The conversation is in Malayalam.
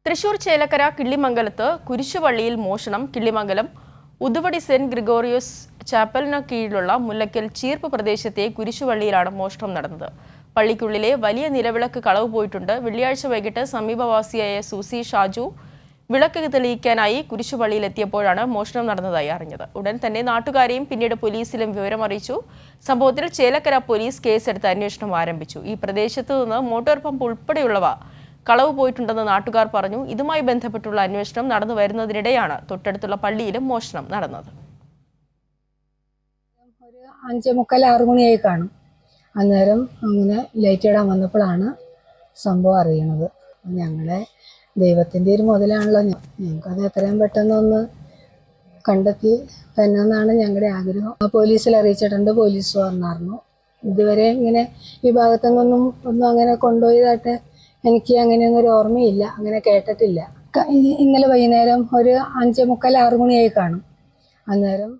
തൃശൂർ ചേലക്കര കിള്ളിമംഗലത്ത് കുരിശുപള്ളിയിൽ മോഷണം. കിള്ളിമംഗലം ഉതുവടി സെന്റ് ഗ്രിഗോറിയോസ് ചാപ്പലിന് കീഴിലുള്ള മുല്ലക്കൽ ചീർപ്പ് പ്രദേശത്തെ കുരിശുപള്ളിയിലാണ് മോഷണം നടന്നത്. പള്ളിക്കുള്ളിലെ വലിയ നിലവിളക്ക് കളവ് പോയിട്ടുണ്ട്. വെള്ളിയാഴ്ച വൈകിട്ട് സമീപവാസിയായ സൂസി ഷാജു വിളക്ക് തെളിയിക്കാനായി കുരിശുപള്ളിയിലെത്തിയപ്പോഴാണ് മോഷണം നടന്നതായി അറിഞ്ഞത്. ഉടൻ തന്നെ നാട്ടുകാരെയും പിന്നീട് പോലീസിലും വിവരമറിയിച്ചു. സംഭവത്തിൽ ചേലക്കര പോലീസ് കേസെടുത്ത് അന്വേഷണം ആരംഭിച്ചു. ഈ പ്രദേശത്ത് നിന്ന് മോട്ടോർ പമ്പ് ഉൾപ്പെടെയുള്ളവ കളവ് പോയിട്ടുണ്ടെന്ന് നാട്ടുകാർ പറഞ്ഞു. ഇതുമായി ബന്ധപ്പെട്ടുള്ള അന്വേഷണം നടന്നു വരുന്നതിനിടെയാണ് തൊട്ടടുത്തുള്ള പള്ളിയിലും മോഷണം നടന്നത്. ഒരു 5:45-6 മണിയായി കാണും. അന്നേരം അങ്ങനെ ലൈറ്റ് ഇടാൻ വന്നപ്പോഴാണ് സംഭവം അറിയണത്. ഞങ്ങളെ ദൈവത്തിൻ്റെ ഒരു മുതലാണല്ലോ, ഞങ്ങൾക്കത് എത്രയും പെട്ടെന്നൊന്ന് കണ്ടെത്തി തന്നെന്നാണ് ഞങ്ങളുടെ ആഗ്രഹം. പോലീസിൽ അറിയിച്ചിട്ടുണ്ട്, പോലീസ് പറഞ്ഞായിരുന്നു. ഇതുവരെ ഇങ്ങനെ ഈ ഭാഗത്തുനിന്നൊന്നും ഒന്നും അങ്ങനെ കൊണ്ടുപോയതായിട്ട് എനിക്ക് അങ്ങനെയൊന്നും ഒരു ഓർമ്മയില്ല, അങ്ങനെ കേട്ടിട്ടില്ല. ഇന്നലെ വൈകുന്നേരം ഒരു 5:45-6 മണിയായി കാണും. അന്നേരം